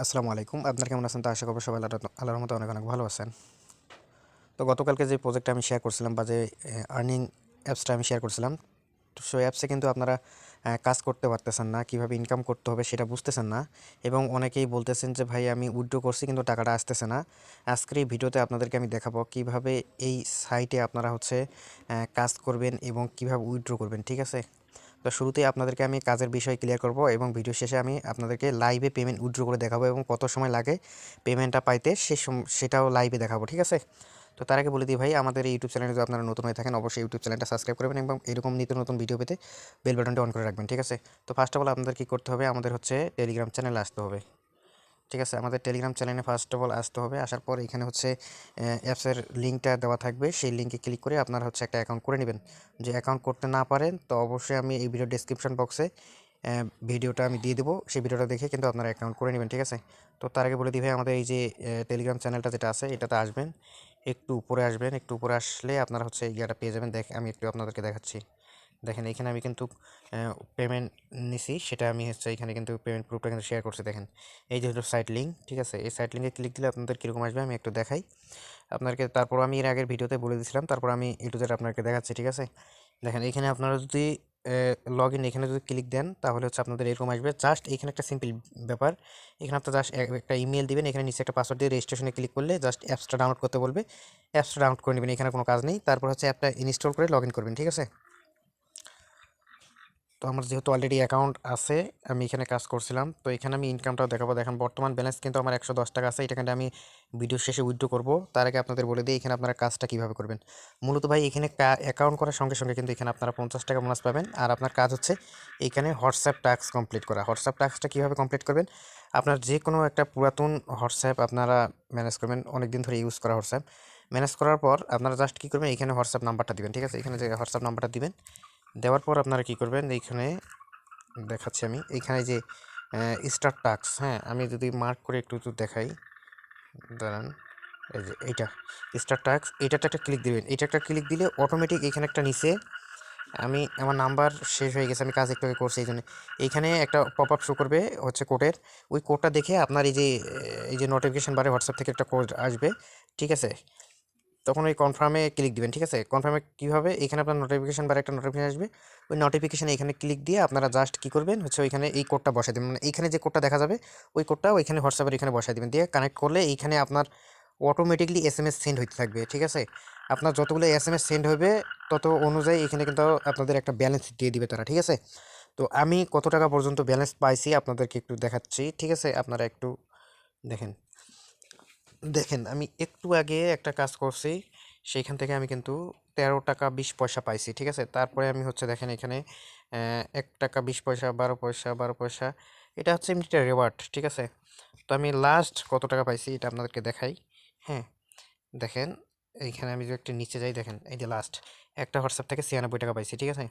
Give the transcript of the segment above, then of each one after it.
আসসালামু আলাইকুম। আপনারা কেমন আছেন? তো আশা করব সবাই আল্লাহর রহমতে অনেক অনেক ভালো আছেন। তো গতকালকে যে প্রজেক্টটা আমি শেয়ার করছিলাম বা যে আর্নিং অ্যাপসটা আমি শেয়ার করছিলাম, তো সেই অ্যাপসে কিন্তু আপনারা কাজ করতে পারতেছেন না, কীভাবে ইনকাম করতে হবে সেটা বুঝতেছেন না, এবং অনেকেই বলতেছেন যে ভাই আমি উইথড্র করছি কিন্তু টাকাটা আসতেছে না। আজকের এই ভিডিওতে আপনাদেরকে আমি দেখাবো কিভাবে এই সাইটে আপনারা হচ্ছে কাজ করবেন এবং কিভাবে উইথড্র করবেন, ঠিক আছে? তো শুরুতেই আপনাদেরকে আমি কাজের বিষয় ক্লিয়ার করব এবং ভিডিও শেষে আমি আপনাদেরকে লাইভে পেমেন্ট উইথড্র করে দেখাবো এবং কত সময় লাগে পেমেন্টটা পাইতে সেটাও লাইভে দেখাবো, ঠিক আছে? তো তার আগে বলে দিই ভাই, আমাদের এই ইউটিউব চ্যানেলে যদি আপনারা নতুন হয়ে থাকেন অবশ্যই ইউটিউব চ্যানেলটা সাবস্ক্রাইব করবেন এবং এরকম নিত্য নতুন ভিডিও পেতে বেল বাটনটি অন করে রাখবেন, ঠিক আছে? তো ফার্স্ট অফ অল আপনাদের কী করতে হবে, আমাদের হচ্ছে টেলিগ্রাম চ্যানেলে আসতে হবে, ঠিক আছে? আমাদের টেলিগ্রাম চ্যানেলে ফার্স্ট অফ অল আসতে হবে। আসার পর এখানে হচ্ছে অ্যাপসের লিঙ্কটা দেওয়া থাকবে, সেই লিঙ্কে ক্লিক করে আপনারা হচ্ছে একটা অ্যাকাউন্ট করে নেবেন। যে অ্যাকাউন্ট করতে না পারেন তো অবশ্যই আমি এই ভিডিও ডেসক্রিপশন বক্সে ভিডিওটা আমি দিয়ে দেবো, সেই ভিডিওটা দেখে কিন্তু আপনারা অ্যাকাউন্ট করে নেবেন, ঠিক আছে? তো তার আগে বলে দিই ভাই, আমাদের এই যে টেলিগ্রাম চ্যানেলটা যেটা আছে এটাতে আসবেন, একটু উপরে আসবেন, একটু উপরে আসলে আপনারা হচ্ছে ইয়াটা পেয়ে যাবেন। আমি একটু আপনাদেরকে দেখাচ্ছি। দেখেন এখানে আমি কিন্তু পেমেন্ট নিছি, সেটা আমি হচ্ছে এখানে কিন্তু পেমেন্ট প্রুফটা কিন্তু শেয়ার করছি। দেখেন এই যে হলো সাইট লিঙ্ক, ঠিক আছে? এই সাইট লিঙ্কে ক্লিক দিলে আপনাদের কীরকম আসবে আমি একটু দেখাই আপনাদেরকে। তারপর আমি এর আগের ভিডিওতে বলে দিয়েছিলাম, তারপর আমি একটু যেটা আপনাকে দেখাচ্ছি, ঠিক আছে? দেখেন এখানে আপনারা যদি লগ ইন এখানে যদি ক্লিক দেন তাহলে হচ্ছে আপনাদের এরকম আসবে। জাস্ট এখানে একটা সিম্পল ব্যাপার, এখানে আপনার জাস্ট একটা ইমেল দিবেন, এখানে নিচে একটা পাসওয়ার্ড দিয়ে রেজিস্ট্রেশনে ক্লিক করলে জাস্ট অ্যাপসটা ডাউনলোড করতে বলবে, অ্যাপসটা ডাউনলোড করে নেবেন, এখানে কোনো কাজ নেই। তারপর হচ্ছে অ্যাপটা ইনস্টল করে লগ ইন করবেন, ঠিক আছে? তো আমার যেহেতু অলরেডি অ্যাকাউন্ট আছে, আমি এখানে কাজ করছিলাম, তো এখানে আমি ইনকামটাও দেখাবো। দেখেন বর্তমান ব্যালেন্স কিন্তু আমার 110 টাকা আছে, এটা কিন্তু আমি ভিডিও শেষে উইথড্র করব। তার আগে আপনাদের বলে দিই এখানে আপনারা কাজটা কীভাবে করবেন। মূলত ভাই এখানে অ্যাকাউন্ট করার সঙ্গে সঙ্গে কিন্তু এখানে আপনারা 50 টাকা বোনাস পাবেন। আর আপনার কাজ হচ্ছে এখানে হোয়াটসঅ্যাপ টাস্ক কমপ্লিট করা। হোয়াটসঅ্যাপ টাস্কটা কীভাবে কমপ্লিট করবেন, আপনার যে কোনো একটা পুরাতন হোয়াটসঅ্যাপ আপনারা ম্যানেজ করবেন, অনেক দিন ধরে ইউজ করা হোয়াটসঅ্যাপ ম্যানেজ করার পর আপনারা জাস্ট কী করবেন, এখানে হোয়াটসঅ্যাপ নাম্বারটা দিবেন, ঠিক আছে? এখানে যে হোয়াটসঅ্যাপ নাম্বারটা দিবেন, দেওয়ার পর আপনারা কী করবেন, এইখানে দেখাচ্ছি আমি, এইখানে যে স্টার্ট টাস্ক, হ্যাঁ আমি যদি মার্ক করে একটু দেখাই, দাঁড়ান, এই যে এইটা স্টার্ট টাস্ক, এইটাতে একটা ক্লিক দিবেন। এটা একটা ক্লিক দিলে অটোমেটিক এখানে একটা নিচে, আমার নাম্বার শেষ হয়ে গেছে, আমি কাজ একটু আগে করছি এই জন্য এইখানে একটা পপ আপ শো করবে হচ্ছে কোডের, ওই কোডটা দেখে আপনার এই যে নোটিফিকেশন বারে হোয়াটসঅ্যাপ থেকে একটা কোড আসবে, ঠিক আছে? তখন ওই কনফার্মে ক্লিক দিবেন, ঠিক আছে? কনফার্মে কীভাবে, এখানে আপনার নোটিফিকেশন বারে একটা নোটিফিকেশন আসবে, ওই নোটিফিকেশানে এখানে ক্লিক দিয়ে আপনারা জাস্ট কী করবেন হচ্ছে ওইখানে এই কোডটা বসাই দেবেন, মানে এইখানে যে কোডটা দেখা যাবে ওই কোডটা ওইখানে হোয়াটসঅ্যাপের এখানে বসাই দেবেন, দিয়ে কানেক্ট করলে এইখানে আপনার অটোমেটিকলি এসএমএস সেন্ড হইতে থাকবে, ঠিক আছে? আপনার যতগুলো এসএমএস সেন্ড হবে তত অনুযায়ী এখানে কিন্তু আপনাদের একটা ব্যালেন্স দিয়ে দিবে তারা, ঠিক আছে? তো আমি কত টাকা পর্যন্ত ব্যালেন্স পাইছি আপনাদেরকে একটু দেখাচ্ছি, ঠিক আছে? আপনারা একটু দেখেন। দেখেন আমি একটু আগে একটা কাজ করছি, সেইখান থেকে আমি কিন্তু 13 টাকা 20 পয়সা পাইছি, ঠিক আছে? তারপরে আমি হচ্ছে দেখেন এখানে 1 টাকা 20 পয়সা, 12 পয়সা, 12 পয়সা, এটা হচ্ছে এমনিটা রেওয়ার্ড, ঠিক আছে? তো আমি লাস্ট কত টাকা পাইছি এটা আপনাদেরকে দেখাই। হ্যাঁ, দেখেন এইখানে আমি যদি একটু নিচে যাই, দেখেন এই যে লাস্ট একটা হোয়াটসঅ্যাপ থেকে 96 টাকা পাইছি, ঠিক আছে?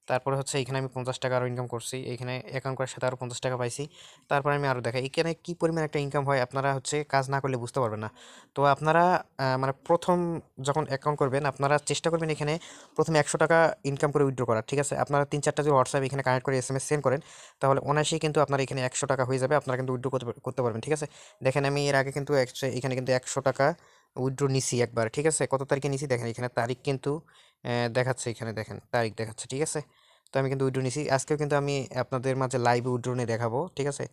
তারপরে হচ্ছে এখানে আমি 50 টাকা আরও ইনকাম করছি, এখানে অ্যাকাউন্ট করার সাথে আরও 50 টাকা পাইছি। তারপরে আমি আরও দেখাই এখানে কী পরিমাণ একটা ইনকাম হয়, আপনারা হচ্ছে কাজ না করলে বুঝতে পারবেন না। তো আপনারা মানে প্রথম যখন অ্যাকাউন্ট করবেন আপনারা চেষ্টা করবেন এখানে প্রথমে 100 টাকা ইনকাম করে উইথড্র করার, ঠিক আছে? আপনারা 3-4টা যদি হোয়াটসঅ্যাপ এখানে কানেক্ট করে এসএমএস সেন্ড করেন তাহলে অনায়াসেই কিন্তু আপনার এখানে 100 টাকা হয়ে যাবে, আপনারা কিন্তু উইথড্র করতে পারবেন, ঠিক আছে? দেখেন আমি এর আগে কিন্তু এখানে কিন্তু 100 টাকা উইথড্র নিছি একবার, ঠিক আছে? কত তারিখে নিছি দেখেন, এখানে তারিখ কিন্তু দেখাচ্ছে, এখানে দেখেন তারিখ দেখাচ্ছে, ঠিক আছে? তো আমি কিন্তু উইথড্র নিছি, আজকেও কিন্তু আমি আপনাদের মাঝে লাইভ উইথড্র নিয়ে দেখাবো, ঠিক আছে?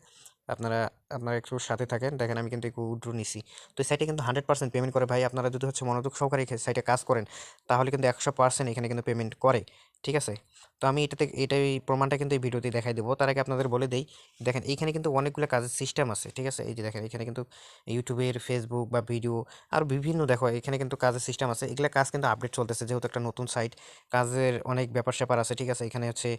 আপনারা আপনারা একটু সাথে থাকেন। দেখেন আমি কিন্তু একটু উইথড্র নিছি, তো এই সাইটে কিন্তু 100% পেমেন্ট করে ভাই। আপনারা যদি হচ্ছে মনোযোগ সহকারে এই সাইটে কাজ করেন তাহলে কিন্তু 100% এখানে কিন্তু পেমেন্ট করে, ঠিক আছে? তো আমি এটাই প্রমাণটা কিন্তু এই ভিডিওতে দেখাই দেবো। তার আগে আপনাদের বলে দেই, দেখেন এইখানে কিন্তু অনেকগুলো কাজের সিস্টেম আছে, ঠিক আছে? এই যে দেখেন এখানে কিন্তু ইউটিউবের, ফেসবুক বা ভিডিও আর বিভিন্ন দেখো এখানে কিন্তু কাজের সিস্টেম আছে, এগুলা কাজ কিন্তু আপডেট চলতেছে, যেহেতু একটা নতুন সাইট, কাজের অনেক ব্যাপার স্যাপার আছে, ঠিক আছে? এখানে হচ্ছে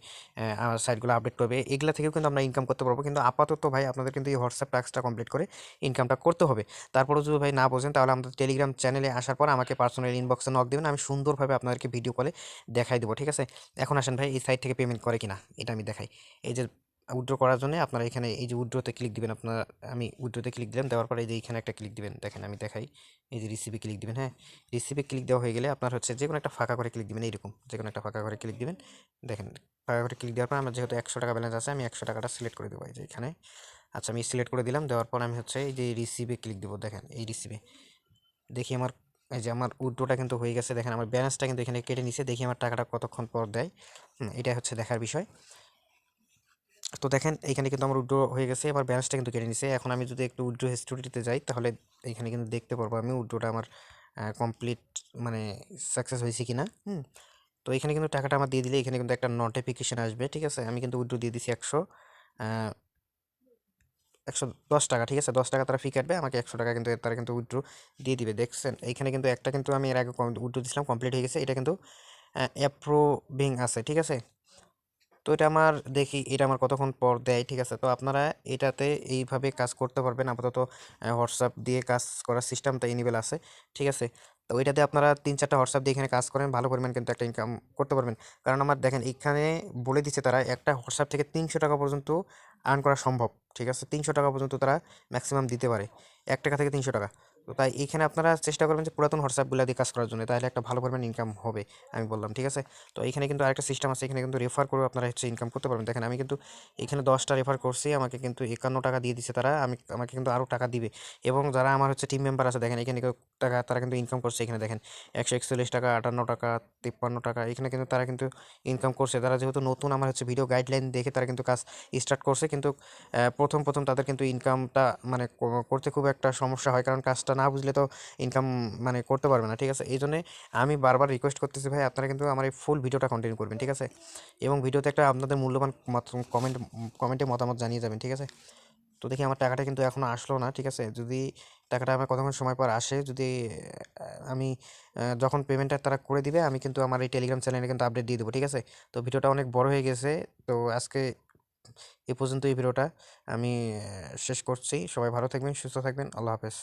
সাইটগুলো আপডেট করবে, এগুলা থেকেও কিন্তু আমরা ইনকাম করতে পারবো। কিন্তু আপাতত ভাই আপনাদের কিন্তু এই হোয়াটসঅ্যাপ টাস্কটা কমপ্লিট করে ইনকামটা করতে হবে। তারপরেও যদি ভাই না বোঝেন তাহলে আমাদের টেলিগ্রাম চ্যানেলে আসার পর আমাকে পার্সোনাল ইনবক্সে নক দেবেন, আমি সুন্দরভাবে আপনাদেরকে ভিডিও কলে দেখাই দেবো, ঠিক আছে? এখন আসেন ভাই এই সাইট থেকে পেমেন্ট করে কিনা এটা আমি দেখাই। এই যে উইথড্র করার জন্য আপনারা এখানে এই যে উইথড্রতে ক্লিক দিবেন, আপনারা আমি উইথড্রতে ক্লিক দিলাম, দেওয়ার পরে এই যে এখানে একটা ক্লিক দিবেন, দেখেন আমি দেখাই, এই যে রিসিভে ক্লিক দিবেন। হ্যাঁ, রিসিভে ক্লিক দেওয়া হয়ে গেলে আপনার হচ্ছে যে কোনো একটা ফাঁকা করে ক্লিক দিবেন, এইরকম যে কোনো একটা ফাঁকা করে ক্লিক দিবেন। দেখেন ফাঁকা করে ক্লিক দেওয়ার পর আমার যেহেতু 100 টাকা ব্যালেন্স আছে আমি 100 টাকাটা সিলেক্ট করে দেবো, এই যে এখানে আচ্ছা আমি সিলেক্ট করে দিলাম, দেওয়ার পর আমি হচ্ছে এই যে রিসিভে ক্লিক দিব। দেখেন এই রিসিভে দেখি আমার এই যে আমার উইথড্রটা কিন্তু হয়ে গেছে। দেখেন আমার ব্যালেন্সটা কিন্তু এখানে কেটে নিছে, দেখি আমার টাকাটা কতক্ষণ পর দেয়। এটা হচ্ছে দেখার বিষয়। তো দেখেন এইখানে কিন্তু আমার উইথড্র হয়ে গেছে, এবার ব্যালেন্সটা কিন্তু কেটে নিছে। এখন আমি যদি একটু উইথড্র হিস্টোরিতে যাই তাহলে এইখানে কিন্তু দেখতে পারবো আমি উইথড্রটা আমার কমপ্লিট মানে সাকসেস হয়েছে কিনা। তো এখানে কিন্তু টাকাটা আমার দিয়ে দিলে এখানে কিন্তু একটা নোটিফিকেশন আসবে, ঠিক আছে। আমি কিন্তু উইথড্র দিয়ে দিছি 110 টাকা, ঠিক আছে। 10 টাকা তারা ফি কাটবে, আমাকে 100 টাকা কিন্তু তারা কিন্তু উইথড্র দিয়ে দিবে। দেখছেন এইখানে কিন্তু একটা কিন্তু আমি এর আগে উইথড্র দিয়েছিলাম, কমপ্লিট হয়ে গেছে। এটা কিন্তু অ্যাপ্রুভিং আছে, ঠিক আছে। তো এটা আমার দেখি এটা আমার কতক্ষণ পর দেয়, ঠিক আছে। তো আপনারা এটাতে এইভাবে কাজ করতে পারবেন। আপাতত হোয়াটসঅ্যাপ দিয়ে কাজ করার সিস্টেমটা ইনেবল আছে, ঠিক আছে। তো ওইটাতে আপনারা 3-4টা হোয়াটসঅ্যাপ দিয়ে এখানে কাজ করেন, ভালো পরিমাণ কিন্তু একটা ইনকাম করতে পারবেন। কারণ আমার দেখেন এখানে বলে দিচ্ছে তারা একটা হোয়াটসঅ্যাপ থেকে 300 টাকা পর্যন্ত আর্ন করা সম্ভব, ঠিক আছে। 300 টাকা পর্যন্ত তারা ম্যাক্সিমাম দিতে পারে, 1 টাকা থেকে 300 টাকা। তো তাই এখানে আপনারা চেষ্টা করবেন যে পুরাতন হোয়াটসঅ্যাপগুলো দিয়ে কাজ করার জন্য, তাহলে একটা ভালো পরিমাণ ইনকাম হবে আমি বললাম, ঠিক আছে। তো এখানে কিন্তু আরেকটা সিস্টেম আছে, এখানে কিন্তু রেফার করে আপনারা হচ্ছে ইনকাম করতে পারবেন। দেখেন আমি কিন্তু এখানে 10টা রেফার করছি, আমাকে কিন্তু 51 টাকা দিয়ে দিছে তারা, আমাকে কিন্তু আরও টাকা দিবে। এবং যারা আমার হচ্ছে টিম মেম্বার আছে দেখেন এখানে টাকা তারা কিন্তু ইনকাম করছে। এখানে দেখেন 141 টাকা, 58 টাকা, 53 টাকা, এখানে কিন্তু তারা কিন্তু ইনকাম করছে। তারা যেহেতু নতুন আমার হচ্ছে ভিডিও গাইডলাইন দেখে তারা কিন্তু কাজ স্টার্ট করছে, কিন্তু প্রথম প্রথম তাদের কিন্তু ইনকামটা মানে করতে খুব একটা সমস্যা হয়, কারণ কাজটা না বুঝলে তো ইনকাম মানে করতে পারবে না, ঠিক আছে। এই জন্যে আমি বারবার রিকোয়েস্ট করতেছি ভাই আপনারা কিন্তু আমার এই ফুল ভিডিওটা কন্টিনিউ করবেন, ঠিক আছে। এবং ভিডিওতে একটা আপনাদের মূল্যবান কমেন্টে মতামত জানিয়ে যাবেন, ঠিক আছে। তো দেখি আমার টাকাটা কিন্তু এখনও আসলো না, ঠিক আছে। যদি টাকাটা আমার কতক্ষণ সময় পর আসে, যদি আমি যখন পেমেন্টটা তারা করে দিবে আমি কিন্তু আমার এই টেলিগ্রাম চ্যানেলে কিন্তু আপডেট দিয়ে দেবো, ঠিক আছে। তো ভিডিওটা অনেক বড় হয়ে গেছে, তো আজকে এ পর্যন্ত এই ভিডিওটা আমি শেষ করছি। সবাই ভালো থাকবেন, সুস্থ থাকবেন, আল্লাহ হাফেজ।